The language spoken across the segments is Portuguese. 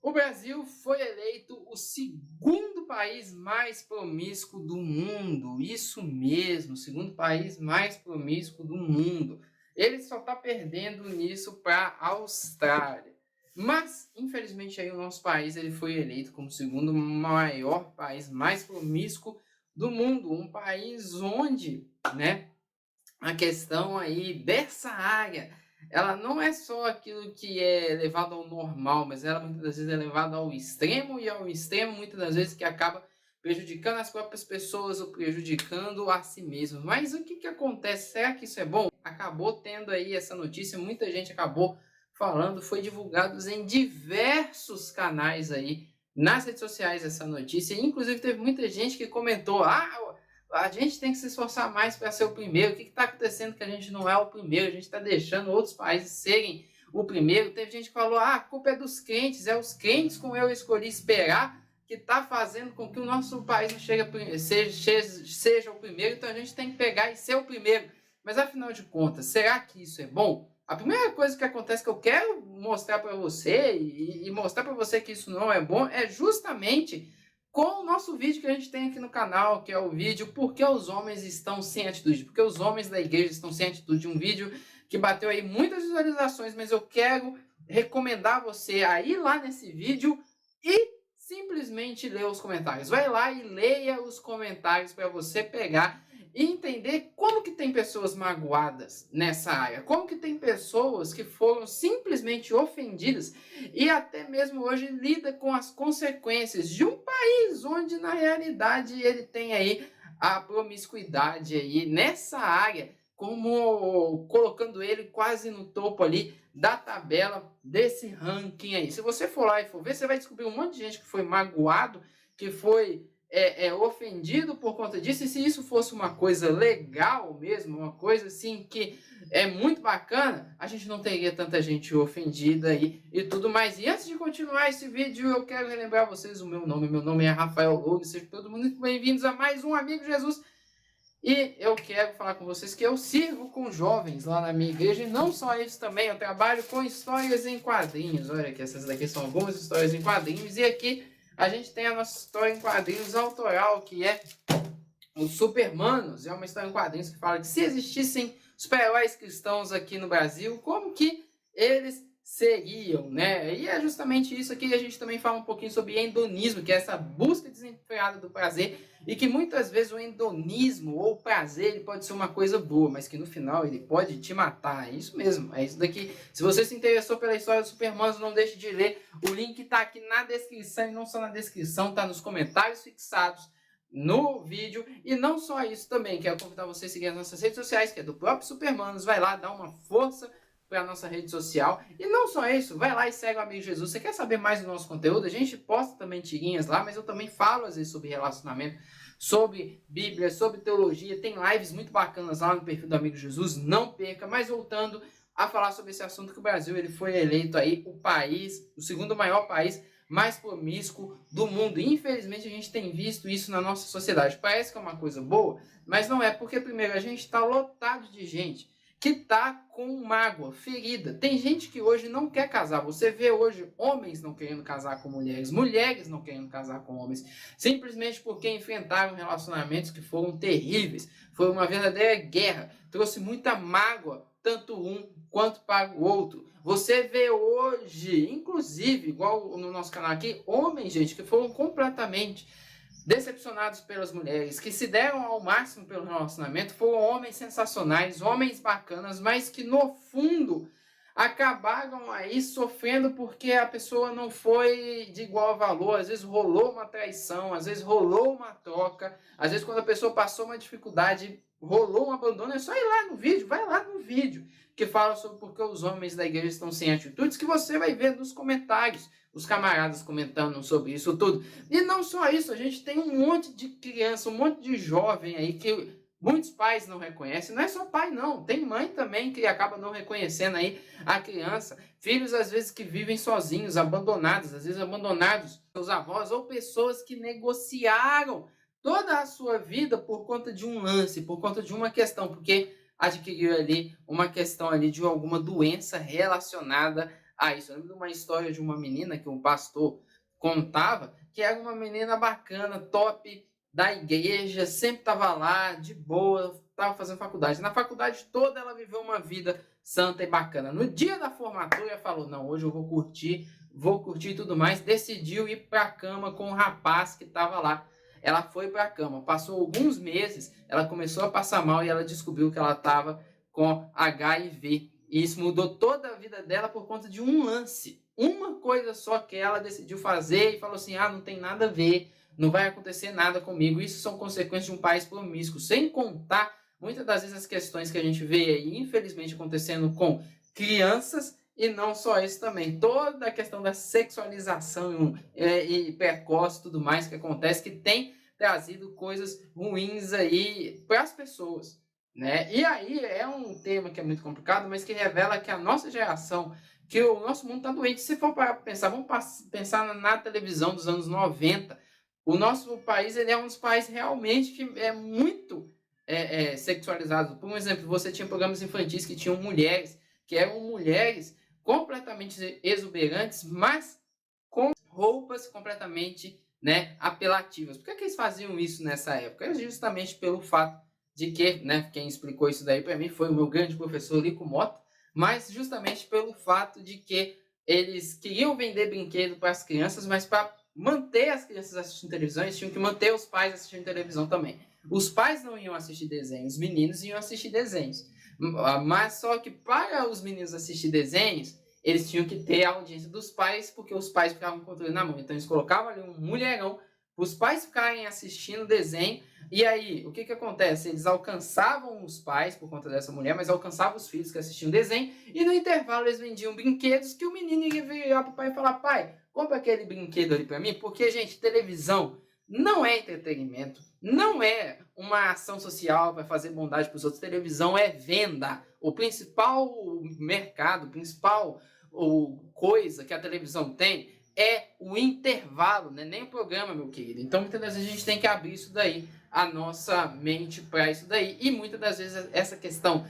O Brasil foi eleito o segundo país mais promíscuo do mundo. Isso mesmo, o segundo país mais promíscuo do mundo. Ele só está perdendo nisso para a Austrália. Mas, infelizmente, aí o nosso país ele foi eleito como o segundo maior país mais promíscuo do mundo. Um país onde, né, a questão aí dessa área, ela não é só aquilo que é levado ao normal, mas ela muitas das vezes é levada ao extremo, e ao extremo muitas das vezes que acaba prejudicando as próprias pessoas ou prejudicando a si mesmo. Mas o que acontece? Será que isso é bom? Acabou tendo aí essa notícia, muita gente acabou falando, foi divulgado em diversos canais aí nas redes sociais essa notícia, inclusive teve muita gente que comentou: a gente tem que se esforçar mais para ser o primeiro. O que está acontecendo que a gente não é o primeiro? A gente está deixando outros países serem o primeiro. Teve gente que falou: a culpa é dos crentes, é os crentes como eu escolhi esperar que está fazendo com que o nosso país não seja o primeiro, então a gente tem que pegar e ser o primeiro. Mas afinal de contas, será que isso é bom? A primeira coisa que acontece que eu quero mostrar para você e mostrar para você que isso não é bom é justamente com o nosso vídeo que a gente tem aqui no canal, que é o vídeo Por que os homens estão sem atitude? Porque os homens da igreja estão sem atitude. Um vídeo que bateu aí muitas visualizações, mas eu quero recomendar você a ir lá nesse vídeo e simplesmente ler os comentários. Vai lá e leia os comentários para você pegar e entender como que tem pessoas magoadas nessa área, como que tem pessoas que foram simplesmente ofendidas e até mesmo hoje lida com as consequências de um país onde na realidade ele tem aí a promiscuidade aí nessa área, como colocando ele quase no topo ali da tabela desse ranking aí. Se você for lá e for ver, você vai descobrir um monte de gente que foi magoado, que foi ofendido por conta disso. E se isso fosse uma coisa legal mesmo, uma coisa assim que é muito bacana, a gente não teria tanta gente ofendida aí e tudo mais. E antes de continuar esse vídeo, eu quero relembrar vocês o meu nome. Meu nome é Rafael Loures. Sejam todos muito bem-vindos a mais um Amigo Jesus. E eu quero falar com vocês que eu sirvo com jovens lá na minha igreja, e não só isso também, eu trabalho com histórias em quadrinhos. Olha aqui, essas daqui são algumas histórias em quadrinhos, e aqui a gente tem a nossa história em quadrinhos autoral, que é os Supermanos. É uma história em quadrinhos que fala que se existissem super-heróis cristãos aqui no Brasil, como que eles seriam, né? E é justamente isso aqui. A gente também fala um pouquinho sobre hedonismo, que é essa busca desenfreada do prazer, e que muitas vezes o hedonismo ou o prazer ele pode ser uma coisa boa, mas que no final ele pode te matar. É isso mesmo, é isso daqui. Se você se interessou pela história dos Supermanos, não deixe de ler. O link está aqui na descrição, e não só na descrição, está nos comentários fixados no vídeo. E não só isso também, quero convidar você a seguir as nossas redes sociais, que é do próprio Supermanos. Vai lá, dá uma força para a nossa rede social. E não só isso, vai lá e segue o Amigo Jesus. Você quer saber mais do nosso conteúdo? A gente posta também tirinhas lá, mas eu também falo às vezes sobre relacionamento, sobre Bíblia, sobre teologia. Tem lives muito bacanas lá no perfil do Amigo Jesus, não perca. Mas voltando a falar sobre esse assunto, que o Brasil ele foi eleito aí o segundo maior país mais promíscuo do mundo. Infelizmente a gente tem visto isso na nossa sociedade. Parece que é uma coisa boa, mas não é, porque primeiro a gente está lotado de gente que está com mágoa, ferida. Tem gente que hoje não quer casar. Você vê hoje homens não querendo casar com mulheres, mulheres não querendo casar com homens, simplesmente porque enfrentaram relacionamentos que foram terríveis. Foi uma verdadeira guerra. Trouxe muita mágoa, tanto um quanto para o outro. Você vê hoje, inclusive, igual no nosso canal aqui, homens, gente, que foram completamente decepcionados pelas mulheres, que se deram ao máximo pelo relacionamento, foram homens sensacionais, homens bacanas, mas que no fundo acabaram aí sofrendo porque a pessoa não foi de igual valor. Às vezes rolou uma traição, às vezes rolou uma troca, às vezes quando a pessoa passou uma dificuldade, rolou um abandono. É só ir lá no vídeo, vai lá no vídeo que fala sobre por que os homens da igreja estão sem atitudes, que você vai ver nos comentários os camaradas comentando sobre isso tudo. E não só isso, a gente tem um monte de criança, um monte de jovem aí que muitos pais não reconhecem. Não é só pai não, tem mãe também que acaba não reconhecendo aí a criança. Filhos às vezes que vivem sozinhos, abandonados, às vezes abandonados pelos avós, ou pessoas que negociaram toda a sua vida por conta de um lance, por conta de uma questão, porque adquiriu ali uma questão ali de alguma doença relacionada isso. Eu lembro de uma história de uma menina que um pastor contava, que era uma menina bacana, top, da igreja, sempre estava lá, de boa, estava fazendo faculdade. Na faculdade toda ela viveu uma vida santa e bacana. No dia da formatura ela falou, não, hoje eu vou curtir e tudo mais. Decidiu ir para a cama com o rapaz que estava lá. Ela foi para a cama, passou alguns meses, ela começou a passar mal e ela descobriu que ela estava com HIV. E isso mudou toda a vida dela por conta de um lance. Uma coisa só que ela decidiu fazer e falou assim, não tem nada a ver, não vai acontecer nada comigo. Isso são consequências de um país promíscuo, sem contar muitas das vezes as questões que a gente vê aí, infelizmente, acontecendo com crianças, e não só isso também, toda a questão da sexualização e precoce e tudo mais que acontece, que tem trazido coisas ruins aí para as pessoas, né? E aí é um tema que é muito complicado, mas que revela que a nossa geração, que o nosso mundo está doente. Se for para pensar, vamos pensar na televisão dos anos 90, o nosso país ele é um dos países realmente que é muito sexualizado. Por exemplo, você tinha programas infantis que tinham mulheres, que eram mulheres completamente exuberantes, mas com roupas completamente, né, apelativas. Por que eles faziam isso nessa época? Era justamente pelo fato de que, né, quem explicou isso daí para mim foi o meu grande professor Lico Mota, mas justamente pelo fato de que eles queriam vender brinquedo para as crianças, mas para manter as crianças assistindo televisão, eles tinham que manter os pais assistindo televisão também. Os pais não iam assistir desenhos, os meninos iam assistir desenhos. Mas só que para os meninos assistir desenhos, eles tinham que ter a audiência dos pais, porque os pais ficavam com o controle na mão. Então eles colocavam ali um mulherão, os pais ficarem assistindo desenho, e aí, o que acontece? Eles alcançavam os pais por conta dessa mulher, mas alcançavam os filhos que assistiam desenho, e no intervalo eles vendiam brinquedos que o menino ia virar para o pai e falar, pai, compra aquele brinquedo ali para mim, porque, gente, televisão não é entretenimento, não é uma ação social para fazer bondade para os outros. Televisão é venda. O principal mercado, o principal coisa que a televisão tem é o intervalo, né? Nem o programa, meu querido. Então, muitas das vezes a gente tem que abrir isso daí, a nossa mente para isso daí. E muitas das vezes essa questão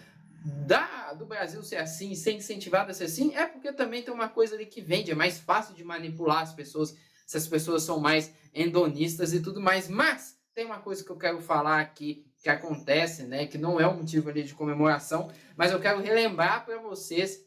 do Brasil ser assim, ser incentivado a ser assim, é porque também tem uma coisa ali que vende, é mais fácil de manipular as pessoas, se as pessoas são mais hedonistas e tudo mais. Mas tem uma coisa que eu quero falar aqui, que acontece, né, que não é um motivo ali de comemoração, mas eu quero relembrar para vocês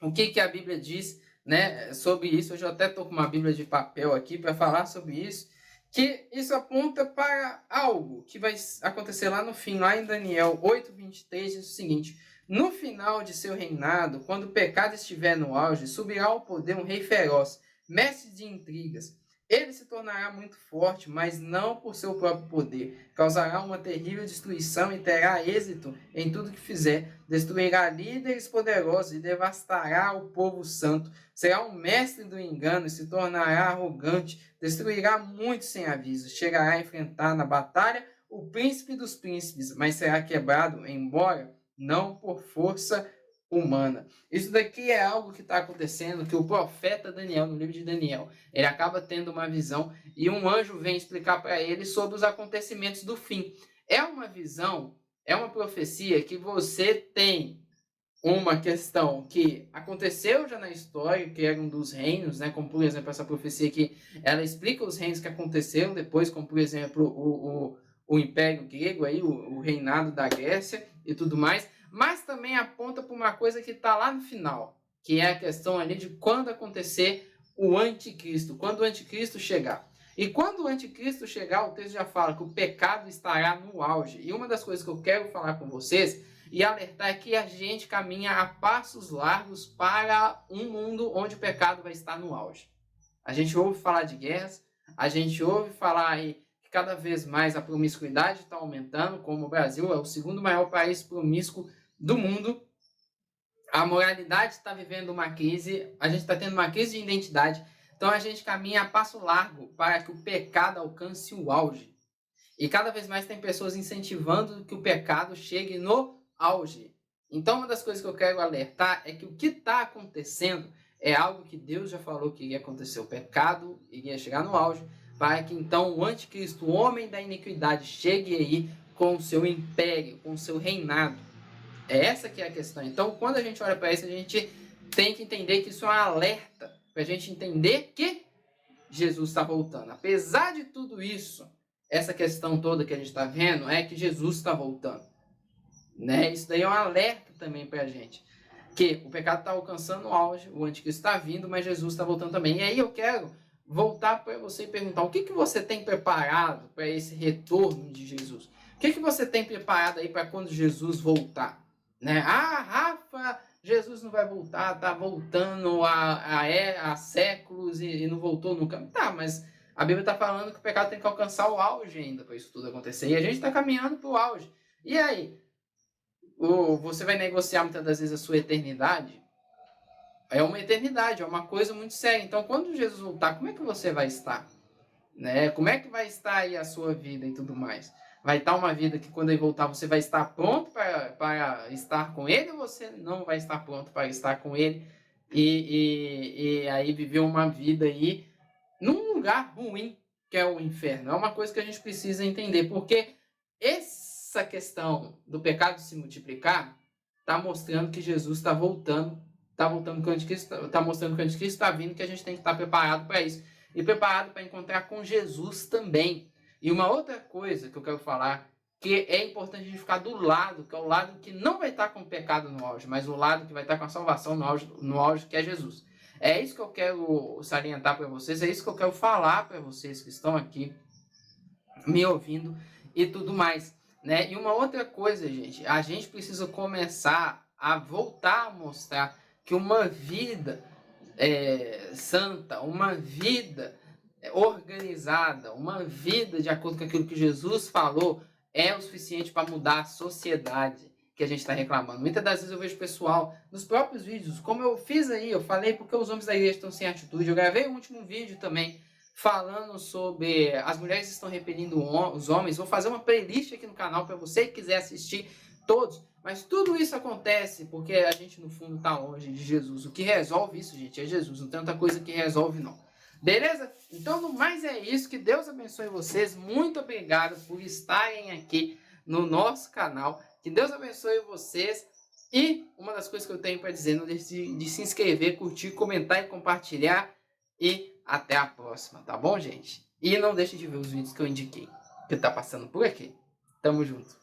o que a Bíblia diz, né, sobre isso. Hoje eu até estou com uma Bíblia de papel aqui para falar sobre isso, que isso aponta para algo que vai acontecer lá no fim, lá em Daniel 8:23, diz o seguinte: no final de seu reinado, quando o pecado estiver no auge, subirá ao poder um rei feroz, mestre de intrigas. Ele se tornará muito forte, mas não por seu próprio poder. Causará uma terrível destruição e terá êxito em tudo que fizer. Destruirá líderes poderosos e devastará o povo santo. Será um mestre do engano e se tornará arrogante. Destruirá muitos sem aviso. Chegará a enfrentar na batalha o príncipe dos príncipes, mas será quebrado, embora não por força humana. Isso daqui é algo que está acontecendo, que o profeta Daniel, no livro de Daniel, ele acaba tendo uma visão e um anjo vem explicar para ele sobre os acontecimentos do fim. É uma visão, é uma profecia que você tem uma questão que aconteceu já na história, que era um dos reinos, né? Como por exemplo essa profecia aqui, ela explica os reinos que aconteceram depois, como por exemplo o Império Grego, aí, o reinado da Grécia e tudo mais, mas também aponta para uma coisa que está lá no final, que é a questão ali de quando acontecer o anticristo, quando o anticristo chegar. E quando o anticristo chegar, o texto já fala que o pecado estará no auge. E uma das coisas que eu quero falar com vocês e alertar é que a gente caminha a passos largos para um mundo onde o pecado vai estar no auge. A gente ouve falar de guerras, a gente ouve falar aí que cada vez mais a promiscuidade está aumentando, como o Brasil é o segundo maior país promíscuo do mundo. A moralidade está vivendo uma crise, a gente está tendo uma crise de identidade, então a gente caminha a passo largo para que o pecado alcance o auge. E cada vez mais tem pessoas incentivando que o pecado chegue no auge. Então uma das coisas que eu quero alertar é que o que está acontecendo é algo que Deus já falou que iria acontecer. O pecado iria chegar no auge, para que então o anticristo, o homem da iniquidade, chegue aí com o seu império, com o seu reinado. É essa que é a questão. Então, quando a gente olha para isso, a gente tem que entender que isso é um alerta para a gente entender que Jesus está voltando. Apesar de tudo isso, essa questão toda que a gente está vendo é que Jesus está voltando. Né? Isso daí é um alerta também para a gente. Que o pecado está alcançando o auge, o anticristo está vindo, mas Jesus está voltando também. E aí eu quero voltar para você e perguntar, o que você tem preparado para esse retorno de Jesus? O que você tem preparado aí para quando Jesus voltar? Né? Ah, Rafa, Jesus não vai voltar, tá voltando há séculos e não voltou nunca. Tá, mas a Bíblia está falando que o pecado tem que alcançar o auge ainda para isso tudo acontecer. E a gente está caminhando para o auge. E aí? Você vai negociar muitas das vezes a sua eternidade? É uma eternidade, é uma coisa muito séria. Então, quando Jesus voltar, como é que você vai estar? Né? Como é que vai estar aí a sua vida e tudo mais? Vai estar uma vida que quando ele voltar você vai estar pronto para estar com ele ou você não vai estar pronto para estar com ele e aí viver uma vida aí num lugar ruim que é o inferno? É uma coisa que a gente precisa entender, porque essa questão do pecado se multiplicar está mostrando que Jesus está voltando, está voltando que o anticristo, está mostrando que o anticristo está vindo, que a gente tem que estar preparado para isso e preparado para encontrar com Jesus também. E uma outra coisa que eu quero falar, que é importante a gente ficar do lado, que é o lado que não vai estar com o pecado no auge, mas o lado que vai estar com a salvação no auge, que é Jesus. É isso que eu quero salientar para vocês, é isso que eu quero falar para vocês que estão aqui me ouvindo e tudo mais. Né? E uma outra coisa, gente, a gente precisa começar a voltar a mostrar que uma vida santa, uma vida organizada, uma vida de acordo com aquilo que Jesus falou é o suficiente para mudar a sociedade que a gente está reclamando. Muitas das vezes eu vejo pessoal nos próprios vídeos, como eu fiz aí, eu falei porque os homens da igreja estão sem atitude, eu gravei o último vídeo também falando sobre as mulheres estão repelindo os homens. Vou fazer uma playlist aqui no canal para você que quiser assistir todos. Mas tudo isso acontece porque a gente, no fundo, está longe de Jesus. O que resolve isso, gente, é Jesus. Não tem outra coisa que resolve, não. Beleza? Então, no mais é isso. Que Deus abençoe vocês. Muito obrigado por estarem aqui no nosso canal. Que Deus abençoe vocês. E uma das coisas que eu tenho para dizer, não deixe de se inscrever, curtir, comentar e compartilhar. E até a próxima, tá bom, gente? E não deixe de ver os vídeos que eu indiquei, que tá passando por aqui. Tamo junto.